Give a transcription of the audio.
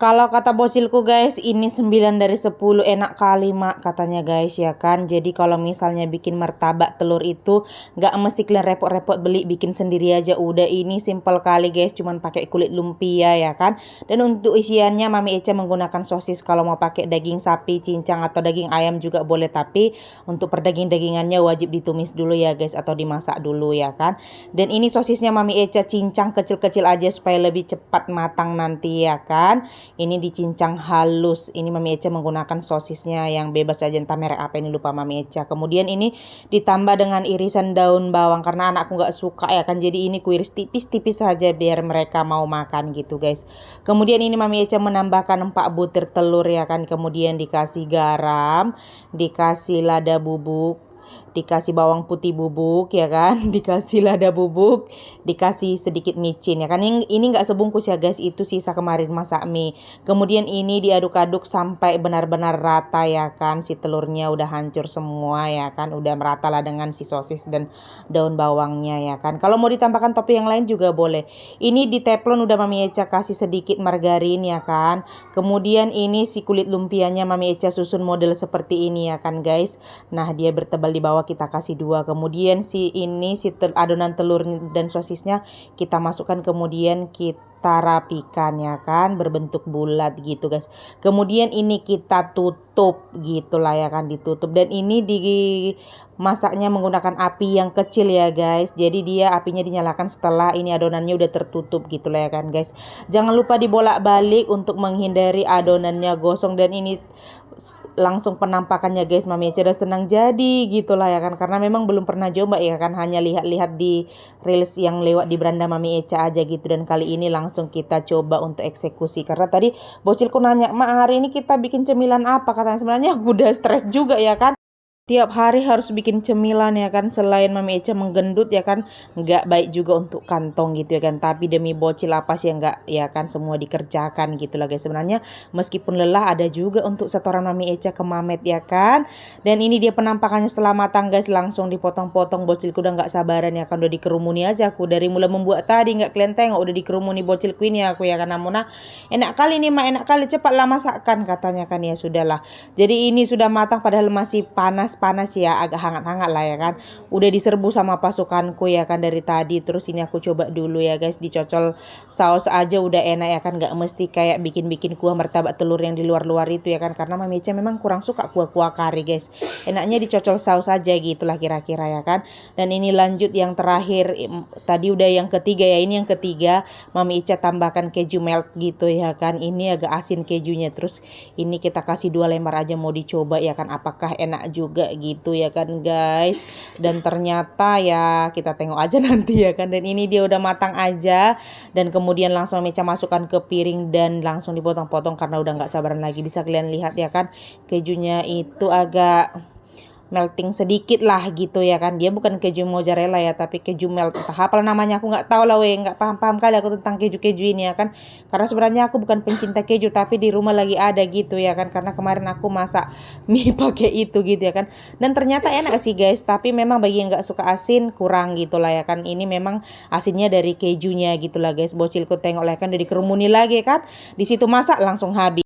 Kalau kata bocilku guys, ini 9 dari 10 enak kali mak katanya guys ya kan. Jadi kalau misalnya bikin martabak telur itu nggak mesti kalian repot-repot beli, bikin sendiri aja udah. Ini simple kali guys, cuman pakai kulit lumpia ya kan. Dan untuk isiannya Mami Eca menggunakan sosis, kalau mau pakai daging sapi, cincang atau daging ayam juga boleh, tapi untuk perdaging-dagingannya wajib ditumis dulu ya guys, atau dimasak dulu ya kan. Dan ini sosisnya Mami Eca cincang kecil-kecil aja supaya lebih cepat matang nanti ya kan. Ini dicincang halus. Ini Mami Eca menggunakan sosisnya yang bebas aja, entah merek apa ini lupa Mami Eca. Kemudian ini ditambah dengan irisan daun bawang karena anakku nggak suka ya kan. Jadi ini kuiris tipis-tipis saja biar mereka mau makan gitu guys. Kemudian ini Mami Eca menambahkan 4 butir telur ya kan. Kemudian dikasih garam, dikasih lada bubuk, dikasih bawang putih bubuk ya kan, dikasih lada bubuk, dikasih sedikit micin ya kan. Ini nggak sebungkus ya guys, itu sisa kemarin masak mie. Kemudian ini diaduk-aduk sampai benar-benar rata ya kan, si telurnya udah hancur semua ya kan, udah merata lah dengan si sosis dan daun bawangnya ya kan. Kalau mau ditambahkan topping yang lain juga boleh. Ini di teflon udah Mami Eca kasih sedikit margarin ya kan. Kemudian ini si kulit lumpianya Mami Eca susun model seperti ini ya kan guys. Nah dia bertebal di bawah, kita kasih 2. Kemudian adonan telur dan sosisnya kita masukkan, kemudian kita rapikan ya kan, berbentuk bulat gitu guys. Kemudian ini kita tutup gitulah ya kan, ditutup. Dan ini dimasaknya menggunakan api yang kecil ya guys. Jadi dia apinya dinyalakan setelah ini adonannya udah tertutup gitulah ya kan guys. Jangan lupa dibolak-balik untuk menghindari adonannya gosong. Dan ini langsung penampakannya guys, Mami Eca udah senang jadi gitulah ya kan, karena memang belum pernah coba ya kan, hanya lihat-lihat di reels yang lewat di beranda Mami Eca aja gitu. Dan kali ini langsung kita coba untuk eksekusi, karena tadi bocilku nanya, "Mak, hari ini kita bikin cemilan apa?" Katanya. Sebenarnya aku udah stres juga ya kan, tiap hari harus bikin cemilan ya kan. Selain Mami Eca menggendut ya kan, nggak baik juga untuk kantong gitu ya kan. Tapi demi bocil apa sih yang nggak ya kan, semua dikerjakan gitu lah guys. Sebenarnya meskipun lelah ada juga untuk setoran Mami Eca ke Mamet ya kan. Dan ini dia penampakannya setelah matang guys, langsung dipotong-potong. Bocilku udah nggak sabaran ya kan, udah dikerumuni aja aku dari mulai membuat tadi. Nggak kalian tengok udah dikerumuni bocilku ini aku ya kan. Namun enak kali nih mak, enak kali, cepatlah masakkan katanya kan. Ya sudahlah, jadi ini sudah matang padahal masih panas ya, agak hangat-hangat lah ya kan. Udah diserbu sama pasukanku ya kan dari tadi. Terus ini aku coba dulu ya guys, dicocol saus aja udah enak ya kan, nggak mesti kayak bikin kuah martabak telur yang di luar-luar itu ya kan, karena Mami Eca memang kurang suka kuah-kuah kari guys. Enaknya dicocol saus aja gitulah kira-kira ya kan. Dan ini lanjut yang terakhir, tadi udah yang ketiga ya, ini yang ketiga Mami Eca tambahkan keju melt gitu ya kan. Ini agak asin kejunya. Terus ini kita kasih 2 lembar aja, mau dicoba ya kan, apakah enak juga gitu ya kan guys. Dan ternyata ya kita tengok aja nanti ya kan. Dan ini dia udah matang aja, dan kemudian langsung Mami Eca masukkan ke piring dan langsung dipotong-potong karena udah nggak sabaran lagi. Bisa kalian lihat ya kan, kejunya itu agak melting sedikit lah gitu ya kan. Dia bukan keju mozzarella ya, tapi keju melt, entah apa namanya aku nggak tahu lah weh, nggak paham kali aku tentang keju-keju ini ya kan. Karena sebenarnya aku bukan pencinta keju, tapi di rumah lagi ada gitu ya kan, karena kemarin aku masak mie pakai itu gitu ya kan. Dan ternyata enak sih guys, tapi memang bagi yang nggak suka asin kurang gitu lah ya kan. Ini memang asinnya dari kejunya gitu lah guys. Bocilku tengok lah kan, udah dikerumuni lagi kan, di situ masak langsung habis.